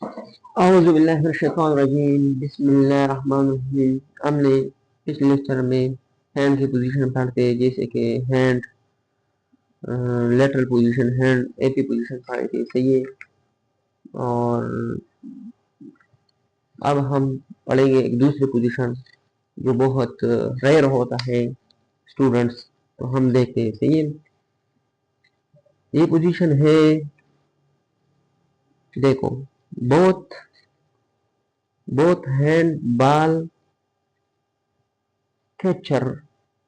औज़ुबिल्लाहिमिनश्शैतानिर्रजीम बिस्मिल्लाहिर्रहमानिर्रहीम। हमने पिछले लेक्चर में हैंड की पोजीशन पढ़ते जैसे कि hand lateral position, hand AP position पढ़ी थी, सही है। और अब हम पढ़ेंगे एक दूसरी पोजीशन जो बहुत रेयर होता है स्टूडेंट्स, तो हम देखते हैं, सही है। ये पोजीशन है, देखो, बोथ बोथ हैंड बाल कैचर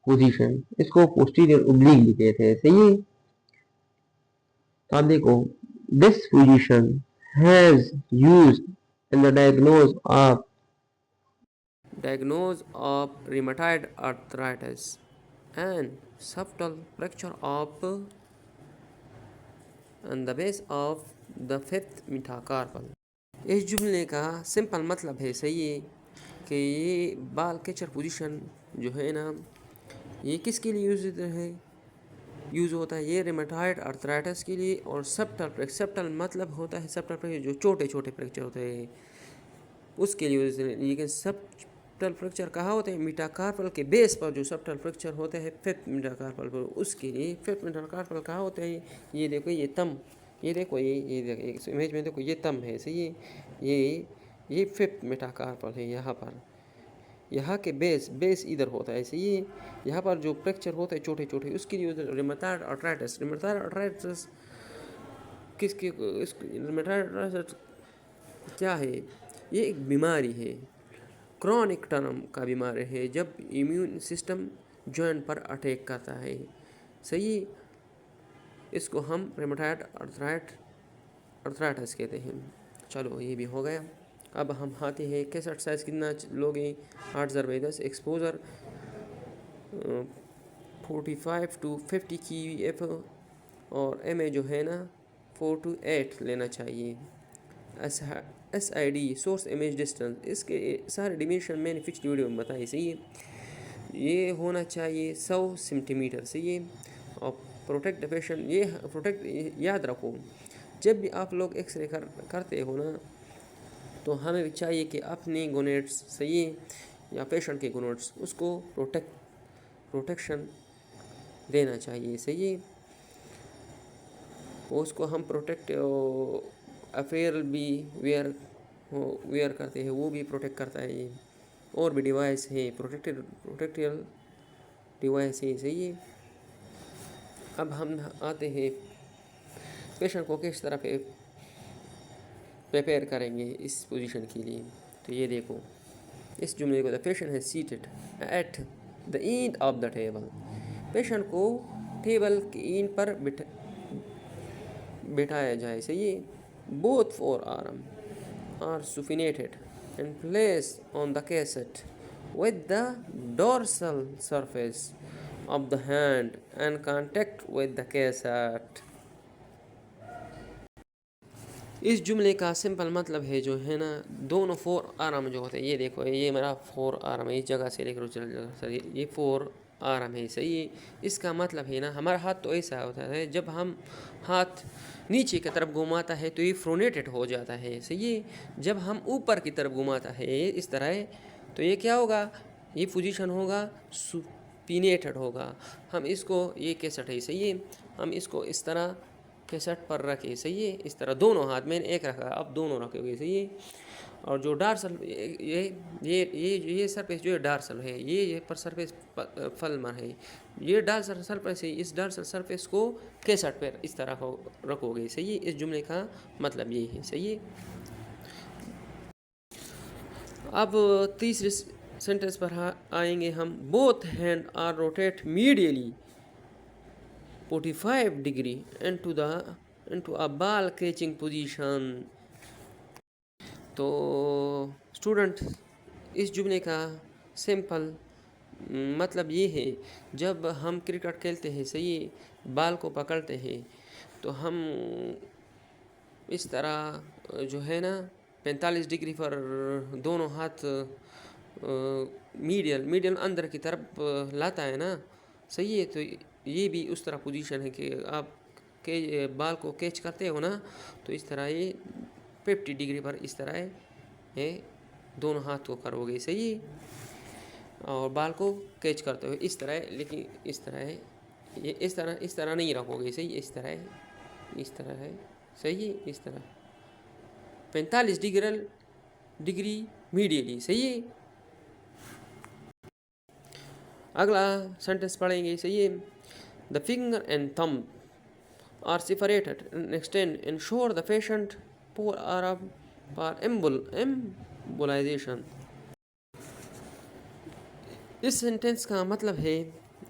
पोजीशन, इसको पोस्टीरियर ओब्लिक भी कहते हैं, सही है। तो आप देखो, this position has used in the diagnose of rheumatoid arthritis and subtle fracture of the base of the fifth metacarpal। इस जुमले का सिंपल मतलब है, सही है, कि ये बाल कैचर पोजीशन जो है ना, ये किसके लिए यूज़ होता है? ये रिमेटॉइड आर्थराइटिस के लिए। और सब्टल मतलब होता है सब्टल फ्रैक्चर, जो छोटे छोटे फ्रैक्चर होते हैं उसके लिए यूज़। लेकिन सब्टल फ्रैक्चर कहाँ होते हैं? मेटाकार्पल के बेस पर जो सब्टल फ्रैक्चर होते हैं फिफ्थ मेटाकार्पल पर, उसके लिए फिफ्थ मेटाकार्पल कहाँ होते हैं? ये देखो, ये तम, ये देखो, ये देखो इस इमेज में, देखो ये तम है, सही है। ये फिफ्थ मेटाकार्पल है यहाँ पर, यहाँ के बेस इधर होता है, सही है। यहाँ पर जो फ्रैक्चर होते हैं छोटे छोटे, उसके लिए रिमेटॉइड आर्थराइटिस किसके रिमेटॉइड आर्थराइटिस क्या है? ये एक बीमारी है, क्रॉनिक टर्म का बीमारी है, जब इम्यून सिस्टम जॉइंट पर अटैक करता है, सही। इसको हम रिमेटॉइड आर्थराइटिस कहते हैं। चलो, ये भी हो गया। अब हम आते हैं कैसेट साइज कितना लोगे? 8/10। एक्सपोजर 45 to 50 की एफ, और एम ए जो है ना 4 to 8 लेना चाहिए। SID सोर्स इमेज डिस्टेंस, इसके सारे डिमेंशन मैंने पिछली वीडियो में बताई, सही है। ये होना चाहिए 100 सेंटीमीटर, सही है। और प्रोटेक्ट पेशेंट, ये प्रोटेक्ट याद रखो, जब भी आप लोग एक्सरे करते हो ना, तो हमें चाहिए कि अपने गोनेट्स, सही है, या पेशेंट के गोनेट्स, उसको प्रोटेक्शन देना चाहिए, सही है। उसको हम प्रोटेक्ट अफेयर भी वेयर करते हैं, वो भी प्रोटेक्ट करता है ये। और भी डिवाइस है, प्रोटेक्टिव डिवाइस है, सही है। अब हम आते हैं पेशेंट को किस तरह पे प्रिपेयर करेंगे इस पोजीशन के लिए। तो ये देखो, इस जुमले को, द पेशेंट है seated at the end of the table, patient को टेबल के एंड पर बिठाया जाए, सही है। Both four arm are supinated and placed on the cassette with the dorsal surface of the hand and contact with the cassette। इस जुमले का सिंपल मतलब है जो है ना, दोनों 4 आर्म जो होते हैं, ये देखो, ये मेरा 4 आर्म है, इस जगह से लेकर उस जगह सर, ये 4 आर्म है, सही है। इसका मतलब है ना, हमारा हाथ तो ऐसा होता है, जब हम हाथ नीचे की तरफ घुमाता है तो ये फ्रोनेटेड हो जाता है, सही है। जब हम ऊपर की तरफ घुमाता है इस तरह, तो ये क्या होगा? ये पोजीशन होगा सुपिनेटेड होगा। हम इसको, ये कैसेट है, सही है, हम इसको इस तरह कैसेट पर रखे, सही है। इस तरह दोनों हाथ मैंने एक रखा, अब दोनों रखोगे, सही है। और जो डार्सल, ये सरफेस जो है डार्सल है, ये पर सरफेस फल्मर है, ये डार्सल सरफेस है। इस डार्सल सरफेस को कैसेट पर इस तरह को रखोगे, सही है। इस जुमले का मतलब ये है, सही है। अब तीसरे सेंटेंस पर आएंगे हम। Both hand are rotate medially 45 degree into a ball catching position। तो स्टूडेंट, इस जुमले का सिंपल मतलब ये है, जब हम क्रिकेट खेलते हैं, सही, बाल को पकड़ते हैं, तो हम इस तरह जो है ना 45 डिग्री पर दोनों हाथ मीडियल अंदर की तरफ लाता है ना, सही है। तो ये भी उस तरह पोजीशन है कि आप के बाल को कैच करते हो ना, तो इस तरह ये 50 डिग्री पर इस तरह है दोनों हाथ को करोगे, सही है। और बाल को कैच करते हुए इस तरह, लेकिन इस तरह है, ये इस तरह नहीं रखोगे, सही है। इस तरह है, सही है। इस तरह 45 डिग्री मीडियली, सही है। अगला सेंटेंस पढ़ेंगे, सही है। The finger and thumb are separated and extend ensure the patient forearm for embolization। इस सेंटेंस का मतलब है,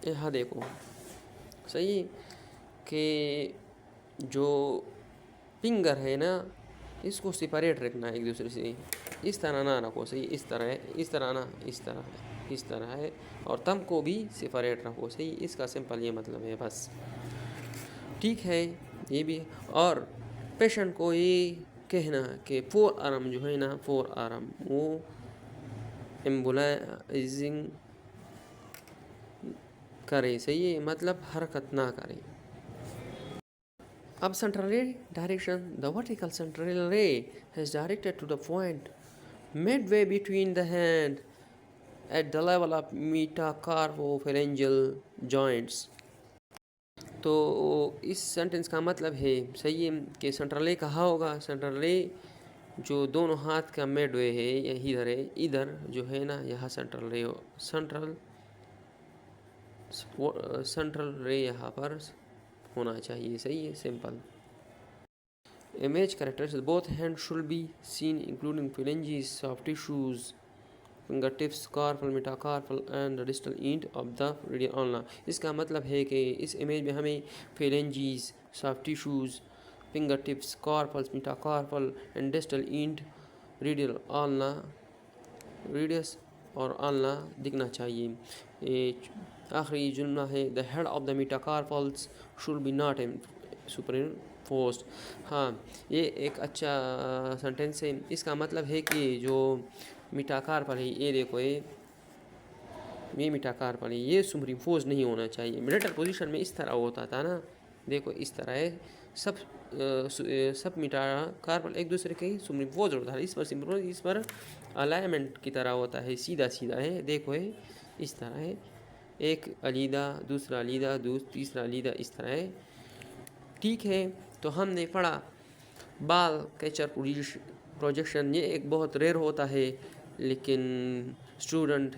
यहाँ देखो, सही, कि जो फिंगर है ना, इसको सेपरेट रखना एक दूसरे से, इस तरह ना रखो, सही। इस तरह है, इस तरह ना, इस तरह है। और थंब को भी सेपरेट रखो, सही। इसका सिंपल ये मतलब है, बस, ठीक है। ये भी, और पेशेंट को ये कहना कि फोर आर्म जो है ना, फोर आर्म वो एम्बोलाइजिंग करे, सही है, मतलब हरकत ना करे। अब central ray direction, the vertical central ray has directed to the point midway between the hand at the level of metacarpopharyngeal joints। तो इस सेंटेंस का मतलब है, सही है, कि सेंट्रल रे कहाँ होगा। सेंट्रल रे जो दोनों हाथ का मिडवे है, यही इधर है, इधर जो है ना, यहाँ सेंट्रल रे सेंट्रल रे यहाँ पर होना चाहिए, सही है, simple. Image characteristics, both hands should be seen including phalanges, soft tissues, fingertips, carpal, metacarpal and the distal end of the radial ulna। इसका मतलब है कि इस इमेज में हमें phalanges, soft tissues, fingertips, carpals, metacarpal and distal end, radial ulna, radius और ulna दिखना चाहिए। आखिरी जुमला है, the head of the metacarpals should be not superimposed। हाँ, ये एक अच्छा सेंटेंस है। इसका मतलब है कि जो मीटाकार्पल है, ये देखो, ये मीटाकार्पल है, ये सुपरइम्पोज नहीं होना चाहिए। मिलिटर पोजीशन में इस तरह होता था ना, देखो इस तरह है, सब मीटाकार्पल एक दूसरे के सुपरइम्पोज होता है। इस पर अलाइनमेंट की तरह होता है, सीधा सीधा है, देखो है, इस तरह है, एक अलीदा, दूसरा अलीदा, तीसरा अलीदा, इस तरह है, ठीक है। तो हमने पढ़ा बाल कैचर प्रोजेक्शन, ये एक बहुत रेयर होता है, लेकिन स्टूडेंट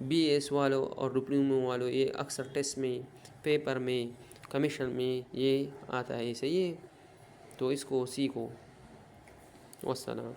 बीएस वालों और डिप्लोमा वालों ये अक्सर टेस्ट में, पेपर में, कमीशन में ये आता है, सही है। तो इसको सीखो। वस्सलाम।